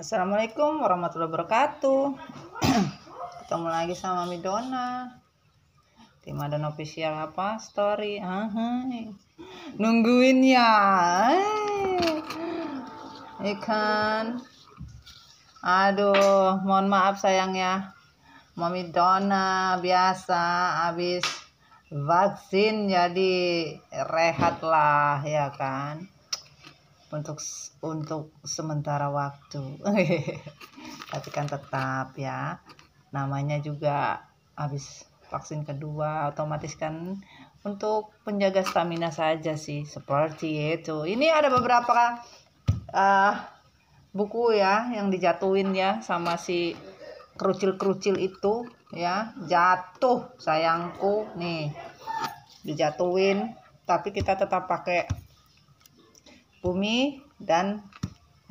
Assalamualaikum warahmatullahi wabarakatuh. Ketemu lagi sama Mami Dona di Madonna Official story. Nungguin ya. Ikan. Aduh, mohon maaf sayang ya. Mami Dona biasa habis vaksin jadi rehat lah ya kan. Untuk sementara waktu. Tapi kan tetap ya, namanya juga habis vaksin kedua, otomatis kan untuk penjaga stamina saja sih, seperti itu. Ini ada beberapa buku ya yang dijatuhin ya sama si kerucil-kerucil itu ya, jatuh sayangku nih, dijatuhin. Tapi kita tetap pakai Bumi dan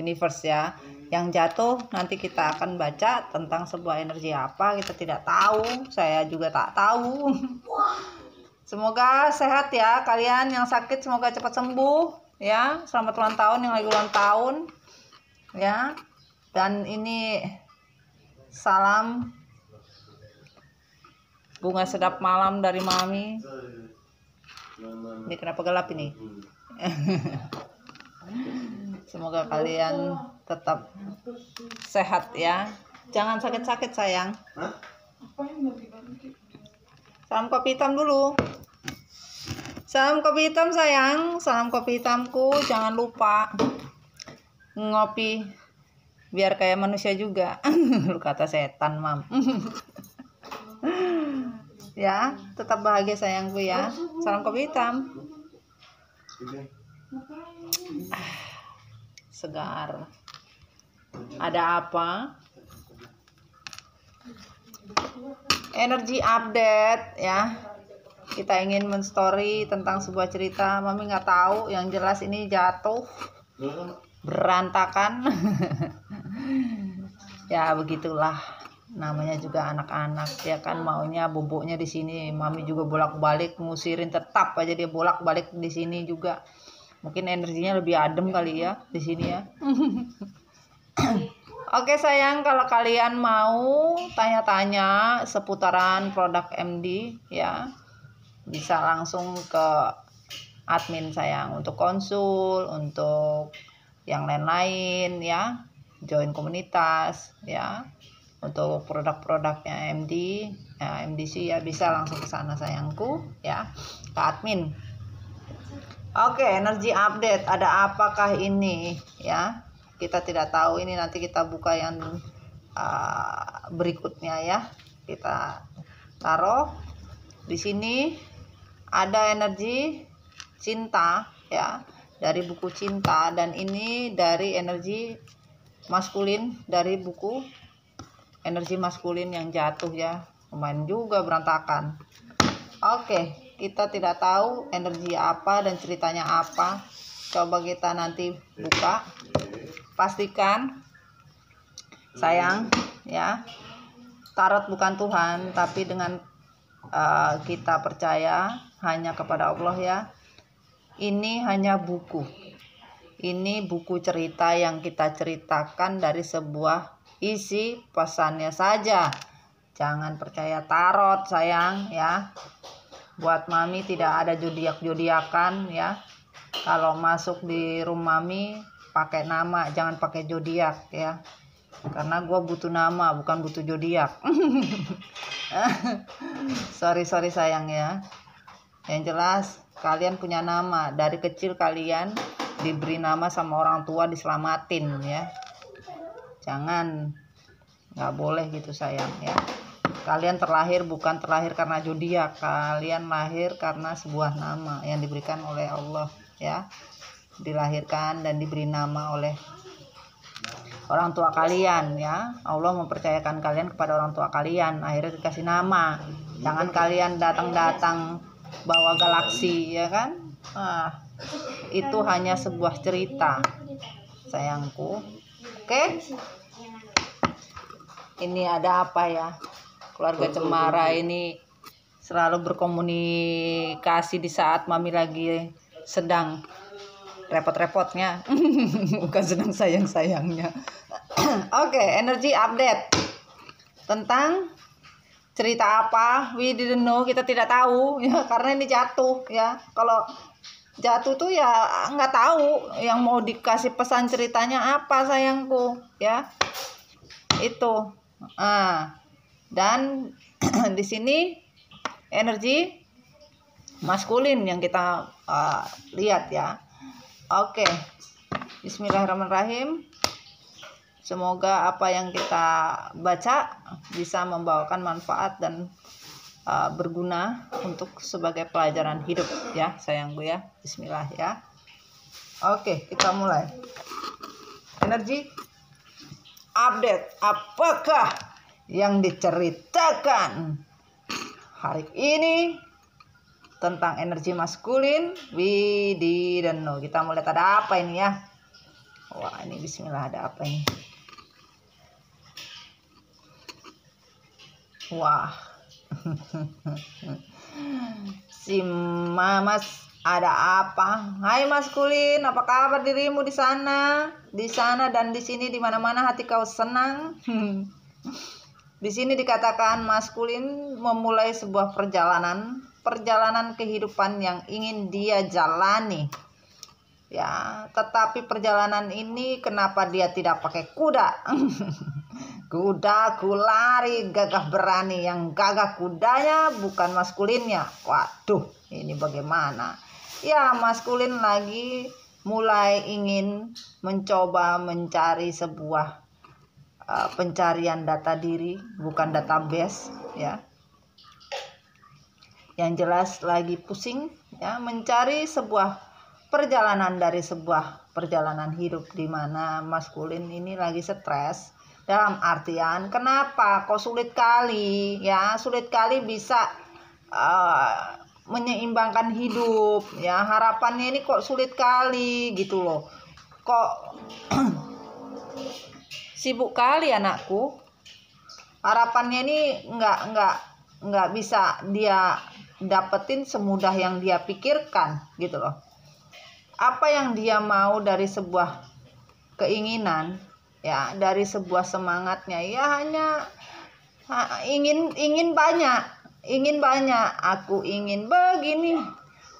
Universe ya. Yang jatuh nanti kita akan baca tentang sebuah energi apa, kita tidak tahu, saya juga tak tahu. Semoga sehat ya kalian yang sakit, semoga cepat sembuh ya. Selamat ulang tahun yang lagi ulang tahun ya. Dan ini salam bunga sedap malam dari Mami. Ini kenapa gelap ini? Semoga kalian tetap sehat ya. Jangan sakit-sakit sayang. Salam kopi hitam dulu. Salam kopi hitam sayang. Salam kopi hitamku. Jangan lupa ngopi biar kayak manusia juga. Lu kata setan, Mam. Ya, tetap bahagia sayangku ya. Salam kopi hitam. Segar. Ada apa? Energi update ya. Kita ingin men-story tentang sebuah cerita. Mami nggak tahu. Yang jelas ini jatuh, berantakan. Ya begitulah. Namanya juga anak-anak ya kan, maunya boboknya di sini. Mami juga bolak-balik ngusirin, tetap aja dia bolak-balik di sini juga. Mungkin energinya lebih adem kali ya di sini ya. Oke sayang, kalau kalian mau tanya-tanya seputaran produk MD ya, bisa langsung ke admin sayang untuk konsul, untuk yang lain-lain ya, join komunitas ya. Untuk produk-produknya MD ya, MDC ya, bisa langsung ke sana sayangku ya, ke admin. Oke, energi update. Ada apakah ini ya? Kita tidak tahu. Ini nanti kita buka yang berikutnya ya. Kita taruh di sini. Ada energi cinta ya, dari buku cinta, dan ini dari energi maskulin, dari buku energi maskulin yang jatuh ya. Lumayan juga berantakan. Oke, kita tidak tahu energi apa dan ceritanya apa. Coba kita nanti buka. Pastikan sayang ya, tarot bukan Tuhan, tapi dengan kita percaya hanya kepada Allah ya. Ini hanya buku. Ini buku cerita yang kita ceritakan dari sebuah isi pesannya saja. Jangan percaya tarot sayang ya. Buat Mami tidak ada zodiak-zodiakan ya. Kalau masuk di room Mami pakai nama, jangan pakai zodiak ya. Karena gue butuh nama, bukan butuh zodiak. sorry sayang ya. Yang jelas kalian punya nama. Dari kecil kalian diberi nama sama orang tua, diselamatin ya. Jangan, nggak boleh gitu sayang ya. Kalian terlahir bukan terlahir karena zodiak, kalian lahir karena sebuah nama yang diberikan oleh Allah ya. Dilahirkan dan diberi nama oleh orang tua kalian ya. Allah mempercayakan kalian kepada orang tua kalian, akhirnya dikasih nama. Jangan kalian datang-datang bawa galaksi ya kan. Itu hanya sebuah cerita sayangku. Oke. Ini ada apa ya? Keluarga Cemara ini selalu berkomunikasi di saat Mami lagi sedang repot-repotnya. Bukan sedang sayang-sayangnya. Oke, energi update tentang cerita apa, we didn't know, kita tidak tahu ya, karena ini jatuh ya. Kalau jatuh tuh ya nggak tahu yang mau dikasih pesan ceritanya apa sayangku ya. Itu. Dan di sini energi maskulin yang kita lihat ya. Oke. Bismillahirrahmanirrahim. Semoga apa yang kita baca bisa membawakan manfaat dan berguna untuk sebagai pelajaran hidup ya sayangku ya. Bismillah ya. Oke, kita mulai. Energi update. Apakah yang diceritakan hari ini tentang energi maskulin? We didn't know. Kita mulai, ada apa ini ya? Wah, ini bismillah, ada apa ini? Wah. Si Mamas, ada apa? Hai maskulin, apa kabar dirimu di sana? Di sana dan di sini, di mana-mana hati kau senang. Di sini dikatakan maskulin memulai sebuah perjalanan kehidupan yang ingin dia jalani. Ya, tetapi perjalanan ini kenapa dia tidak pakai kuda? Kuda lari gagah berani, yang gagah kudanya bukan maskulinnya. Waduh, ini bagaimana? Ya, maskulin lagi mulai ingin mencoba mencari sebuah pencarian data diri, bukan database ya. Yang jelas lagi pusing ya, mencari sebuah perjalanan dari sebuah perjalanan hidup, di mana maskulin ini lagi stres. Dalam artian, kenapa kok sulit kali ya, sulit kali bisa menyeimbangkan hidup ya, harapannya ini kok sulit kali gitu loh, kok sibuk kali anakku, harapannya ini nggak bisa dia dapetin semudah yang dia pikirkan gitu loh. Apa yang dia mau dari sebuah keinginan ya, dari sebuah semangatnya ya, hanya ingin banyak. Aku ingin begini,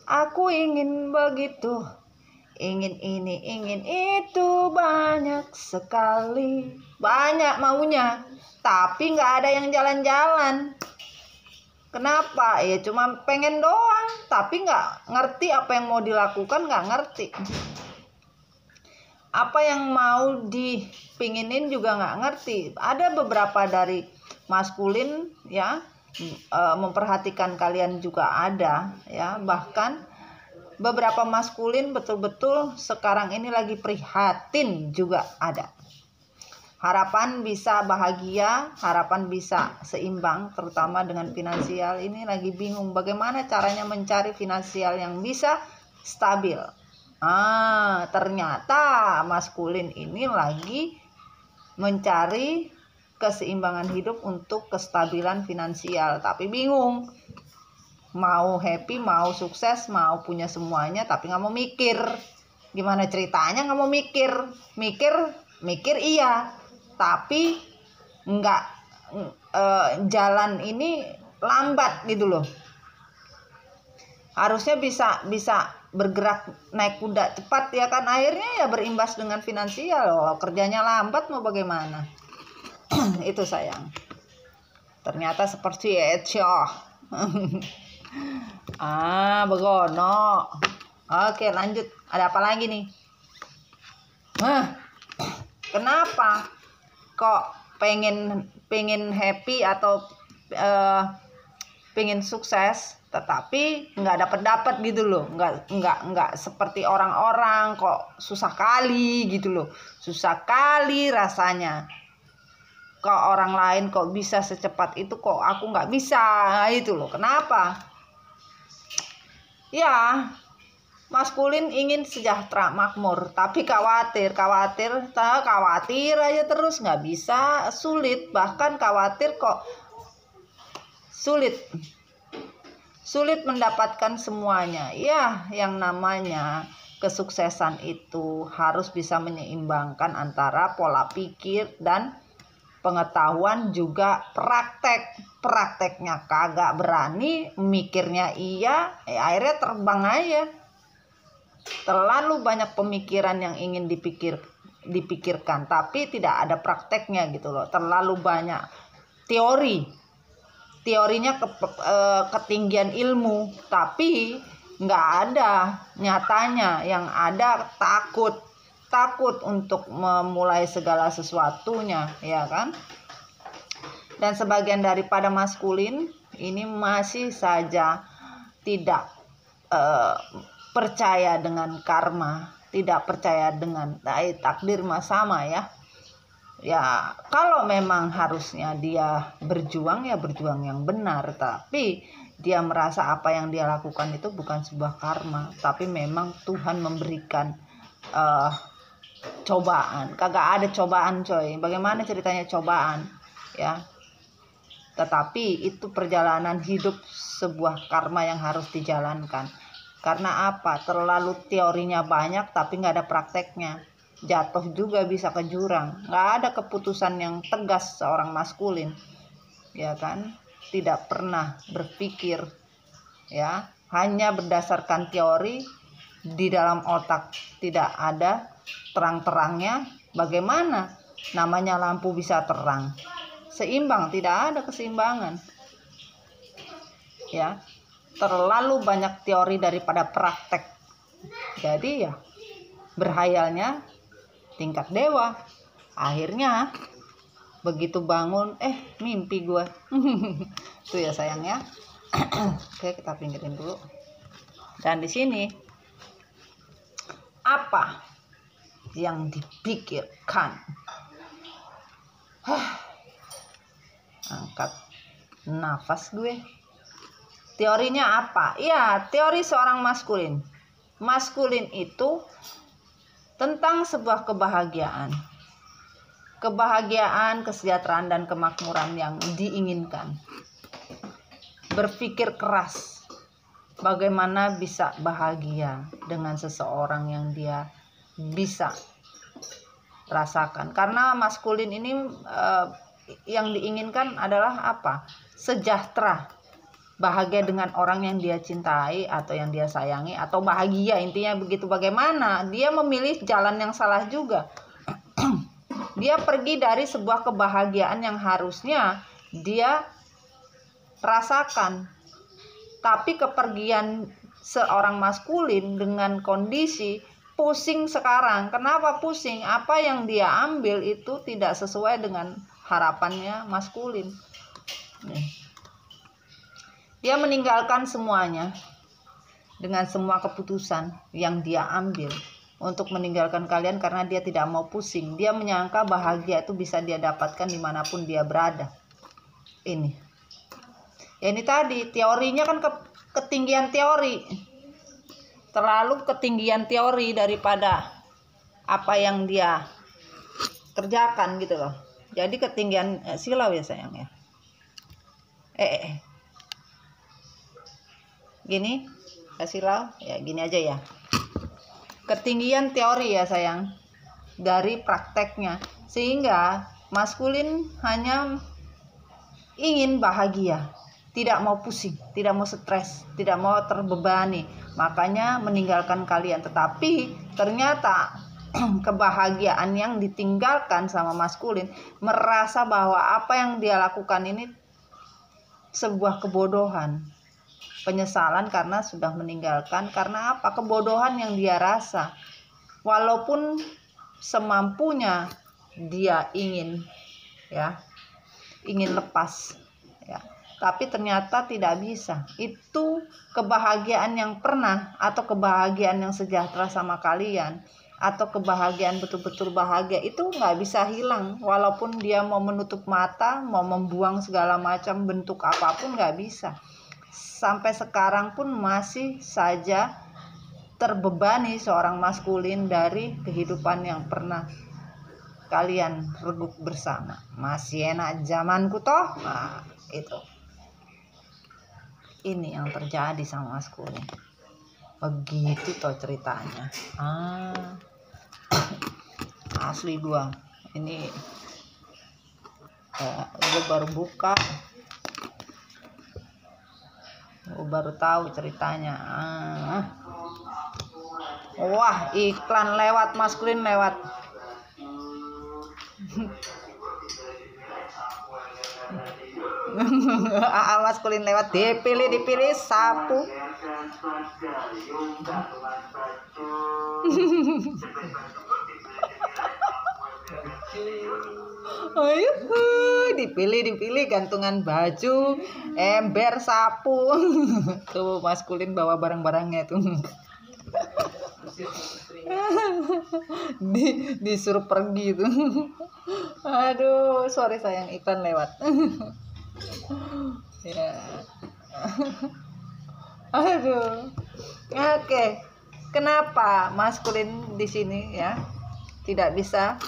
aku ingin begitu, ingin ini, ingin itu, banyak sekali, banyak maunya, tapi nggak ada yang jalan-jalan. Kenapa? Ya cuma pengen doang, tapi nggak ngerti apa yang mau dilakukan, nggak ngerti. Apa yang mau dipinginin juga nggak ngerti. Ada beberapa dari maskulin ya, memperhatikan kalian juga ada ya, bahkan beberapa maskulin betul-betul sekarang ini lagi prihatin juga ada. Harapan bisa bahagia, harapan bisa seimbang, terutama dengan finansial, ini lagi bingung bagaimana caranya mencari finansial yang bisa stabil. Ternyata maskulin ini lagi mencari keseimbangan hidup untuk kestabilan finansial, tapi bingung. Mau happy, mau sukses, mau punya semuanya, tapi nggak mau mikir. Gimana ceritanya nggak mau mikir? Mikir iya, tapi nggak jalan ini lambat gitu loh. Harusnya bisa bergerak naik kuda cepat ya kan, akhirnya ya berimbas dengan finansial. Kerjanya lambat mau bagaimana? Itu sayang. Ternyata seperti itu. Begono. Oke, lanjut. Ada apa lagi nih? Kenapa kok pengen happy atau pengen sukses, tetapi nggak dapat gitu loh, nggak seperti orang-orang, kok susah kali gitu loh, susah kali rasanya. Kok orang lain kok bisa secepat itu, kok aku nggak bisa, itu loh. Kenapa? Ya, maskulin ingin sejahtera makmur, tapi khawatir aja terus, nggak bisa, sulit, bahkan khawatir kok sulit mendapatkan semuanya. Ya, yang namanya kesuksesan itu harus bisa menyeimbangkan antara pola pikir dan pengetahuan juga prakteknya kagak berani, mikirnya iya, akhirnya terbang aja. Terlalu banyak pemikiran yang ingin dipikirkan tapi tidak ada prakteknya gitu loh. Terlalu banyak teorinya ketinggian ilmu tapi nggak ada nyatanya. Yang ada takut untuk memulai segala sesuatunya, ya kan? Dan sebagian daripada maskulin ini masih saja tidak percaya dengan karma, tidak percaya dengan takdir sama ya. Ya kalau memang harusnya dia berjuang ya berjuang yang benar, tapi dia merasa apa yang dia lakukan itu bukan sebuah karma, tapi memang Tuhan memberikan cobaan. Kagak ada cobaan coy, bagaimana ceritanya cobaan ya, tetapi itu perjalanan hidup sebuah karma yang harus dijalankan. Karena apa? Terlalu teorinya banyak tapi nggak ada prakteknya, jatuh juga bisa ke jurang. Nggak ada keputusan yang tegas seorang maskulin, ya kan? Tidak pernah berpikir, ya, hanya berdasarkan teori. Di dalam otak tidak ada terang-terangnya. Bagaimana namanya lampu bisa terang? Seimbang, tidak ada keseimbangan. Ya, terlalu banyak teori daripada praktek. Jadi ya berhayalnya tingkat dewa. Akhirnya begitu bangun, mimpi gue. Tuh ya sayang ya. Oke, kita pinggirin dulu. Dan di sini apa yang dipikirkan? Angkat nafas gue. Teorinya apa? Ya, teori seorang maskulin. Maskulin itu tentang sebuah kebahagiaan. Kebahagiaan, kesejahteraan, dan kemakmuran yang diinginkan. Berpikir keras. Bagaimana bisa bahagia dengan seseorang yang dia bisa rasakan. Karena maskulin ini yang diinginkan adalah apa? Sejahtera. Bahagia dengan orang yang dia cintai atau yang dia sayangi, atau bahagia, intinya begitu. Bagaimana? Dia memilih jalan yang salah juga. Dia pergi dari sebuah kebahagiaan yang harusnya dia rasakan. Tapi kepergian seorang maskulin dengan kondisi pusing sekarang. Kenapa pusing? Apa yang dia ambil itu tidak sesuai dengan harapannya maskulin. Dia meninggalkan semuanya dengan semua keputusan yang dia ambil untuk meninggalkan kalian karena dia tidak mau pusing. Dia menyangka bahagia itu bisa dia dapatkan dimanapun dia berada. Ini. Ya ini tadi teorinya kan ketinggian teori. Terlalu ketinggian teori daripada apa yang dia kerjakan gitu loh. Jadi ketinggian silau ya sayang ya. Gini, silau ya gini aja ya. Ketinggian teori ya sayang dari prakteknya, sehingga maskulin hanya ingin bahagia, tidak mau pusing, tidak mau stres, tidak mau terbebani, makanya meninggalkan kalian. Tetapi ternyata kebahagiaan yang ditinggalkan sama maskulin merasa bahwa apa yang dia lakukan ini sebuah kebodohan, penyesalan karena sudah meninggalkan. Karena apa? Kebodohan yang dia rasa. Walaupun semampunya dia ingin lepas ya, tapi ternyata tidak bisa. Itu kebahagiaan yang pernah, atau kebahagiaan yang sejahtera sama kalian, atau kebahagiaan betul-betul bahagia itu nggak bisa hilang. Walaupun dia mau menutup mata, mau membuang segala macam bentuk apapun, nggak bisa. Sampai sekarang pun masih saja terbebani seorang maskulin dari kehidupan yang pernah kalian reguk bersama. Masih enak zamanku toh. Nah, itu. Ini yang terjadi sama maskulin. Begitu toh ceritanya. Asli gua ini gua baru buka, gua baru tahu ceritanya. Wah, iklan lewat, maskulin lewat. Maskulin lewat, dipilih sapu. Ayo, dipilih gantungan baju, ember, sapu. Tuh maskulin bawa barang-barangnya tuh. Disuruh pergi tuh. Aduh, sorry sayang, iklan lewat. Ya. Aduh. Oke. Kenapa maskulin di sini ya tidak bisa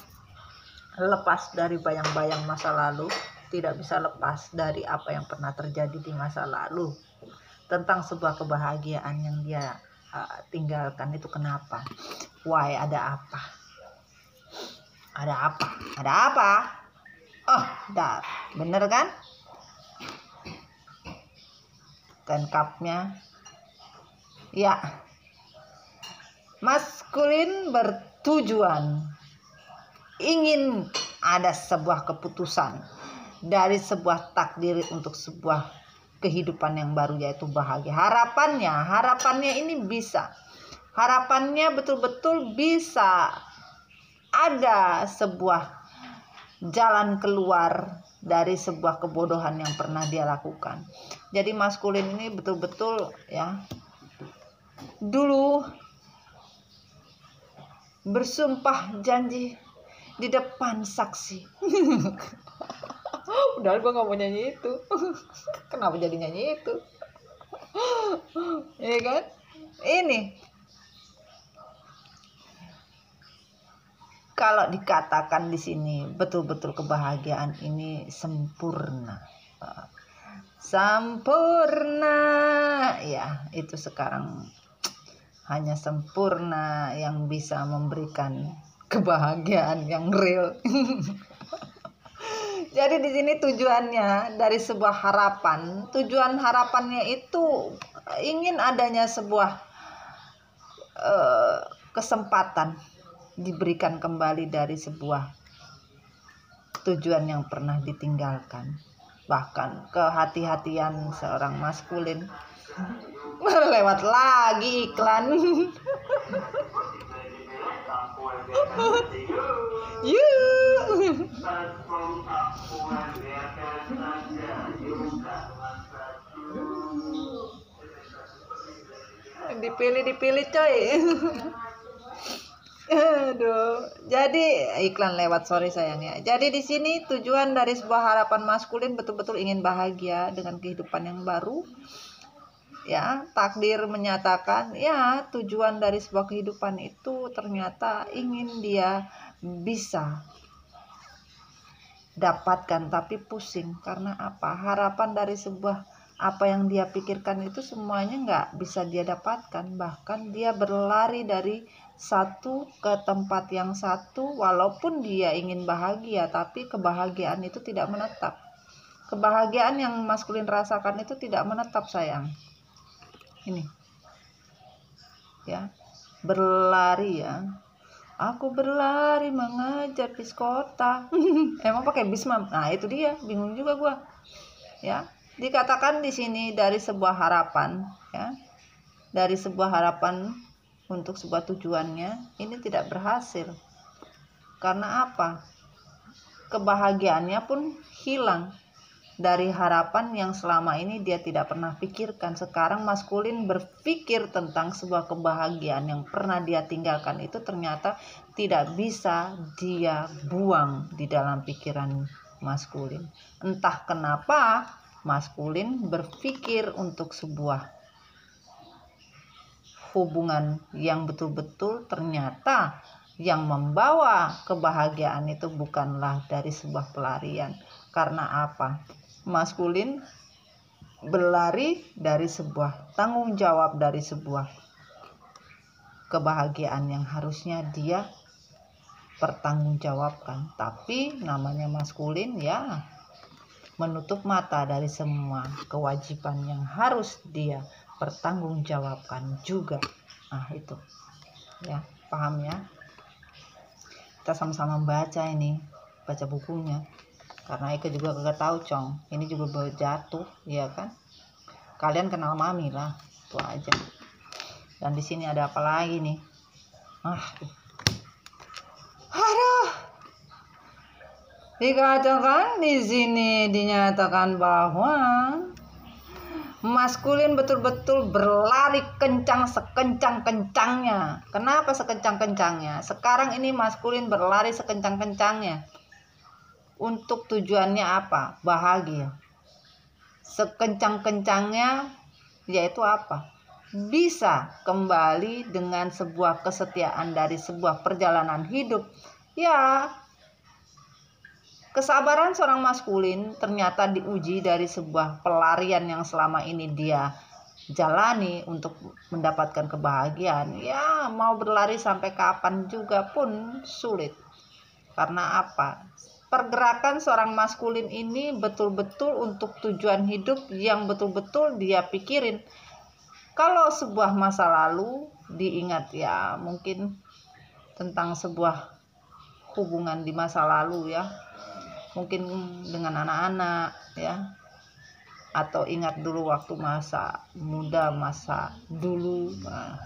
lepas dari bayang-bayang masa lalu, tidak bisa lepas dari apa yang pernah terjadi di masa lalu tentang sebuah kebahagiaan yang dia tinggalkan itu. Kenapa? Why? Ada apa? Oh, bener kan? Ten Cup-nya ya, maskulin bertujuan ingin ada sebuah keputusan dari sebuah takdir untuk sebuah kehidupan yang baru, yaitu bahagia. Harapannya ini bisa, harapannya betul-betul bisa ada sebuah jalan keluar dari sebuah kebodohan yang pernah dia lakukan. Jadi maskulin ini betul-betul ya, dulu bersumpah janji di depan saksi. Udah, gue gak mau nyanyi itu. Kenapa jadi nyanyi itu? Iya kan? Ini kalau dikatakan di sini betul-betul kebahagiaan ini sempurna. Ya, itu sekarang hanya sempurna yang bisa memberikan kebahagiaan yang real. Jadi di sini tujuannya dari sebuah harapan, tujuan harapannya itu ingin adanya sebuah kesempatan diberikan kembali dari sebuah tujuan yang pernah ditinggalkan. Bahkan kehati-hatian seorang maskulin. Lewat lagi iklan. Dipilih coy. Aduh, jadi iklan lewat, sorry sayang ya. Jadi di sini tujuan dari sebuah harapan maskulin betul-betul ingin bahagia dengan kehidupan yang baru. Ya, takdir menyatakan ya tujuan dari sebuah kehidupan itu ternyata ingin dia bisa dapatkan, tapi pusing karena apa? Harapan dari sebuah apa yang dia pikirkan itu semuanya nggak bisa dia dapatkan. Bahkan dia berlari dari satu ke tempat yang satu, walaupun dia ingin bahagia, tapi kebahagiaan itu tidak menetap. Kebahagiaan yang maskulin rasakan itu tidak menetap sayang. Ini ya, berlari ya, aku berlari mengejar bis kota. Emang pakai bis mam? Nah itu dia, bingung juga gua ya. Dikatakan di sini dari sebuah harapan ya, dari sebuah harapan untuk sebuah tujuannya ini tidak berhasil. Karena apa? Kebahagiaannya pun hilang dari harapan yang selama ini dia tidak pernah pikirkan. Sekarang maskulin berpikir tentang sebuah kebahagiaan yang pernah dia tinggalkan itu ternyata tidak bisa dia buang di dalam pikiran maskulin. Entah kenapa maskulin berpikir untuk sebuah hubungan yang betul-betul ternyata yang membawa kebahagiaan itu bukanlah dari sebuah pelarian. Karena apa? Maskulin berlari dari sebuah tanggung jawab, dari sebuah kebahagiaan yang harusnya dia pertanggungjawabkan. Tapi namanya maskulin ya menutup mata dari semua kewajiban yang harus dia pertanggungjawabkan juga. Nah itu ya, paham ya. Kita sama-sama baca ini, baca bukunya, karena Eka juga kagak tahu Cong, ini juga baru jatuh ya kan. Kalian kenal Mami lah, itu aja. Dan di sini ada apa lagi nih? Aduh, dikatakan di sini dinyatakan bahwa maskulin betul-betul berlari kencang sekencang-kencangnya. Kenapa sekencang-kencangnya? Sekarang ini maskulin berlari sekencang-kencangnya. Untuk tujuannya apa? Bahagia. Sekencang-kencangnya yaitu apa? Bisa kembali dengan sebuah kesetiaan dari sebuah perjalanan hidup. Ya, kesabaran seorang maskulin ternyata diuji dari sebuah pelarian yang selama ini dia jalani untuk mendapatkan kebahagiaan. Ya, mau berlari sampai kapan juga pun sulit. Karena apa? Pergerakan seorang maskulin ini betul-betul untuk tujuan hidup yang betul-betul dia pikirin. Kalau sebuah masa lalu diingat ya, mungkin tentang sebuah hubungan di masa lalu ya, mungkin dengan anak-anak ya, atau ingat dulu waktu masa muda, masa dulu. Nah,